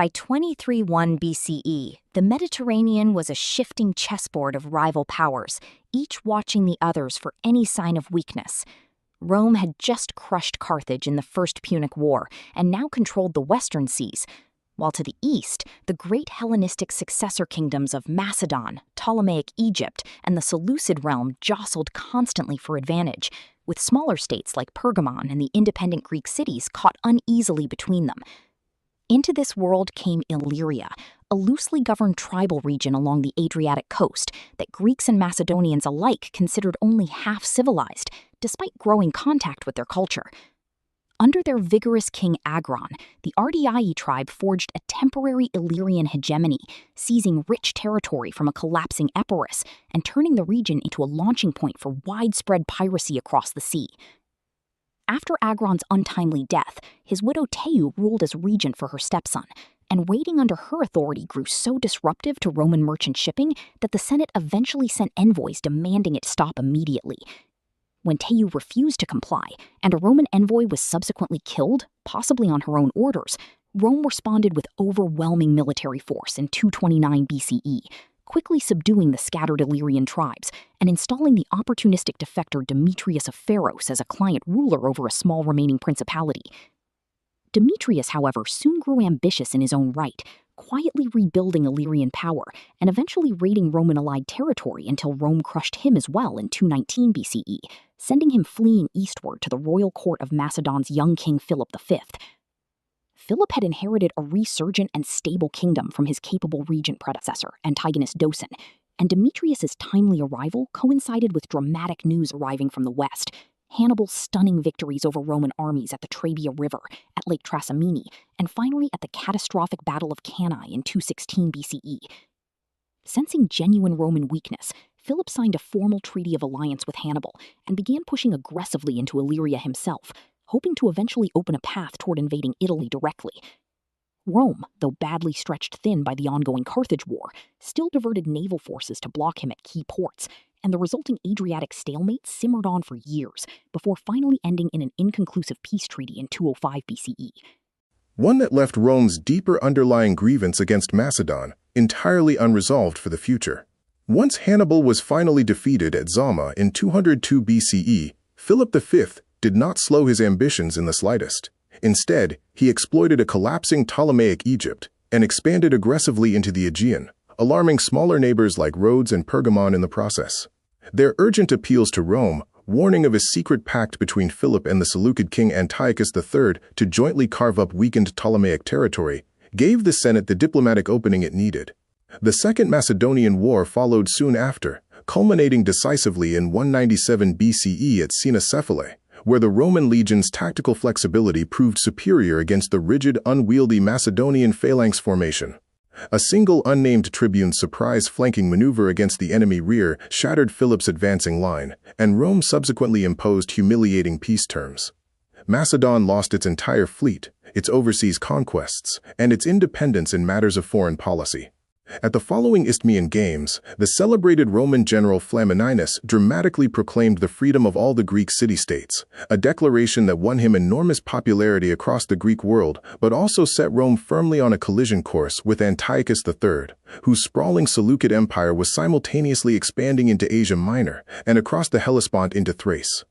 By 23-1 BCE, the Mediterranean was a shifting chessboard of rival powers, each watching the others for any sign of weakness. Rome had just crushed Carthage in the First Punic War and now controlled the western seas, while to the east, the great Hellenistic successor kingdoms of Macedon, Ptolemaic Egypt, and the Seleucid realm jostled constantly for advantage, with smaller states like Pergamon and the independent Greek cities caught uneasily between them. Into this world came Illyria, a loosely governed tribal region along the Adriatic coast that Greeks and Macedonians alike considered only half civilized, despite growing contact with their culture. Under their vigorous king Agron, the Ardii tribe forged a temporary Illyrian hegemony, seizing rich territory from a collapsing Epirus and turning the region into a launching point for widespread piracy across the sea. After Agron's untimely death, his widow Teu ruled as regent for her stepson, and waiting under her authority grew so disruptive to Roman merchant shipping that the Senate eventually sent envoys demanding it stop immediately. When Teu refused to comply, and a Roman envoy was subsequently killed, possibly on her own orders, Rome responded with overwhelming military force in 229 BCE, quickly subduing the scattered Illyrian tribes and installing the opportunistic defector Demetrius of Pharos as a client ruler over a small remaining principality. Demetrius, however, soon grew ambitious in his own right, quietly rebuilding Illyrian power and eventually raiding Roman-allied territory until Rome crushed him as well in 219 BCE, sending him fleeing eastward to the royal court of Macedon's young king Philip V. Philip had inherited a resurgent and stable kingdom from his capable regent predecessor, Antigonus Docen, and Demetrius's timely arrival coincided with dramatic news arriving from the west: Hannibal's stunning victories over Roman armies at the Trebia River, at Lake Trasimene, and finally at the catastrophic Battle of Cannae in 216 BCE. Sensing genuine Roman weakness, Philip signed a formal treaty of alliance with Hannibal and began pushing aggressively into Illyria himself, hoping to eventually open a path toward invading Italy directly. Rome, though badly stretched thin by the ongoing Carthage War, still diverted naval forces to block him at key ports, and the resulting Adriatic stalemate simmered on for years, before finally ending in an inconclusive peace treaty in 205 BCE. One that left Rome's deeper underlying grievance against Macedon entirely unresolved for the future. Once Hannibal was finally defeated at Zama in 202 BCE, Philip V did not slow his ambitions in the slightest. Instead, he exploited a collapsing Ptolemaic Egypt and expanded aggressively into the Aegean, alarming smaller neighbors like Rhodes and Pergamon in the process. Their urgent appeals to Rome, warning of a secret pact between Philip and the Seleucid king Antiochus III to jointly carve up weakened Ptolemaic territory, gave the Senate the diplomatic opening it needed. The Second Macedonian War followed soon after, culminating decisively in 197 BCE at Cynoscephalae, where the Roman legion's tactical flexibility proved superior against the rigid, unwieldy Macedonian phalanx formation. A single unnamed tribune's surprise flanking maneuver against the enemy rear shattered Philip's advancing line, and Rome subsequently imposed humiliating peace terms. Macedon lost its entire fleet, its overseas conquests, and its independence in matters of foreign policy. At the following Isthmian Games, the celebrated Roman general Flamininus dramatically proclaimed the freedom of all the Greek city-states, a declaration that won him enormous popularity across the Greek world, but also set Rome firmly on a collision course with Antiochus III, whose sprawling Seleucid empire was simultaneously expanding into Asia Minor and across the Hellespont into Thrace.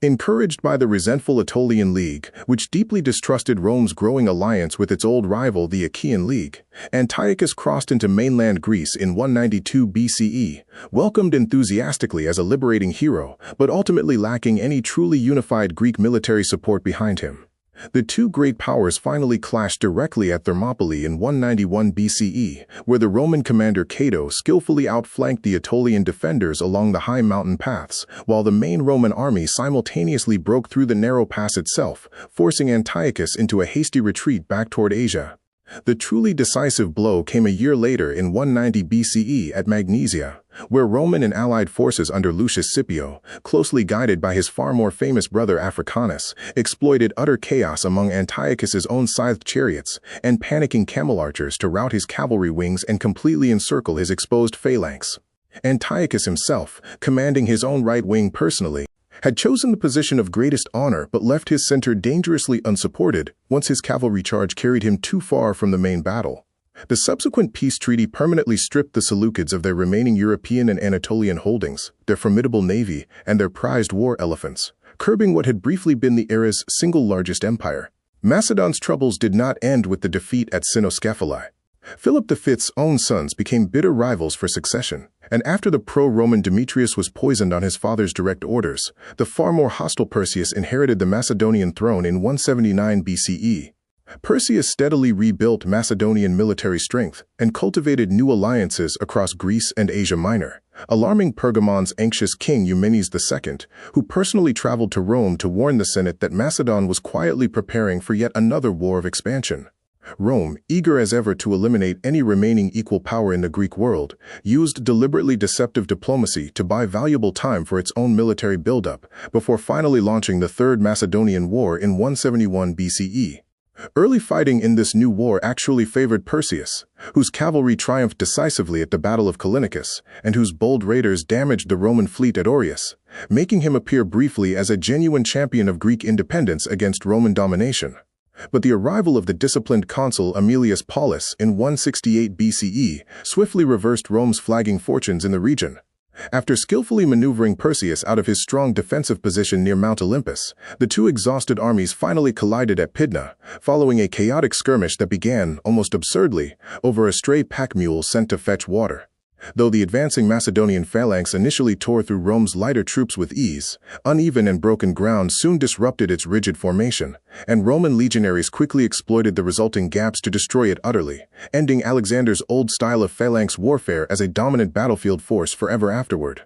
Encouraged by the resentful Aetolian League, which deeply distrusted Rome's growing alliance with its old rival, the Achaean League, Antiochus crossed into mainland Greece in 192 BCE, welcomed enthusiastically as a liberating hero, but ultimately lacking any truly unified Greek military support behind him. The two great powers finally clashed directly at Thermopylae in 191 BCE, where the Roman commander Cato skillfully outflanked the Aetolian defenders along the high mountain paths, while the main Roman army simultaneously broke through the narrow pass itself, forcing Antiochus into a hasty retreat back toward Asia. The truly decisive blow came a year later in 190 BCE at Magnesia, where Roman and allied forces under Lucius Scipio, closely guided by his far more famous brother Africanus, exploited utter chaos among Antiochus's own scythed chariots and panicking camel archers to rout his cavalry wings and completely encircle his exposed phalanx. Antiochus himself, commanding his own right wing personally, had chosen the position of greatest honor but left his center dangerously unsupported once his cavalry charge carried him too far from the main battle. The subsequent peace treaty permanently stripped the Seleucids of their remaining European and Anatolian holdings, their formidable navy, and their prized war elephants, curbing what had briefly been the era's single largest empire. Macedon's troubles did not end with the defeat at Cynoscephalae. Philip V's own sons became bitter rivals for succession, and after the pro-Roman Demetrius was poisoned on his father's direct orders, the far more hostile Perseus inherited the Macedonian throne in 179 BCE. Perseus steadily rebuilt Macedonian military strength and cultivated new alliances across Greece and Asia Minor, alarming Pergamon's anxious king Eumenes II, who personally traveled to Rome to warn the Senate that Macedon was quietly preparing for yet another war of expansion. Rome, eager as ever to eliminate any remaining equal power in the Greek world, used deliberately deceptive diplomacy to buy valuable time for its own military buildup before finally launching the Third Macedonian War in 171 BCE. Early fighting in this new war actually favored Perseus, whose cavalry triumphed decisively at the Battle of Callinicus, and whose bold raiders damaged the Roman fleet at Aureus, making him appear briefly as a genuine champion of Greek independence against Roman domination. But the arrival of the disciplined consul Aemilius Paulus in 168 BCE swiftly reversed Rome's flagging fortunes in the region. After skillfully maneuvering Perseus out of his strong defensive position near Mount Olympus, the two exhausted armies finally collided at Pydna, following a chaotic skirmish that began, almost absurdly, over a stray pack mule sent to fetch water. Though the advancing Macedonian phalanx initially tore through Rome's lighter troops with ease, uneven and broken ground soon disrupted its rigid formation, and Roman legionaries quickly exploited the resulting gaps to destroy it utterly, ending Alexander's old style of phalanx warfare as a dominant battlefield force forever afterward.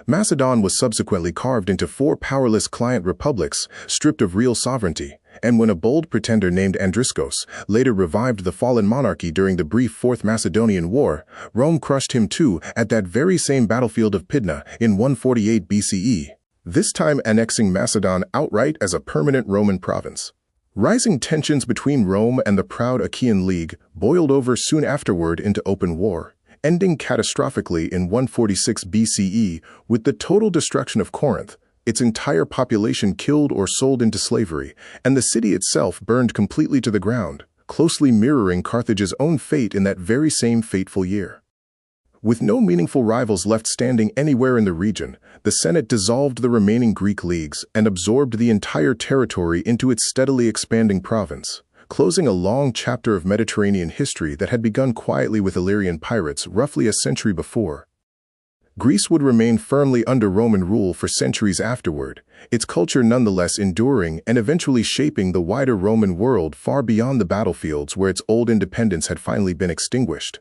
Macedon was subsequently carved into 4 powerless client republics, stripped of real sovereignty, and when a bold pretender named Andriscos later revived the fallen monarchy during the brief Fourth Macedonian War, Rome crushed him too at that very same battlefield of Pydna in 148 BCE, this time annexing Macedon outright as a permanent Roman province. Rising tensions between Rome and the proud Achaean League boiled over soon afterward into open war, ending catastrophically in 146 BCE with the total destruction of Corinth, its entire population killed or sold into slavery, and the city itself burned completely to the ground, closely mirroring Carthage's own fate in that very same fateful year. With no meaningful rivals left standing anywhere in the region, the Senate dissolved the remaining Greek leagues and absorbed the entire territory into its steadily expanding province, closing a long chapter of Mediterranean history that had begun quietly with Illyrian pirates roughly a century before. Greece would remain firmly under Roman rule for centuries afterward, its culture nonetheless enduring and eventually shaping the wider Roman world far beyond the battlefields where its old independence had finally been extinguished.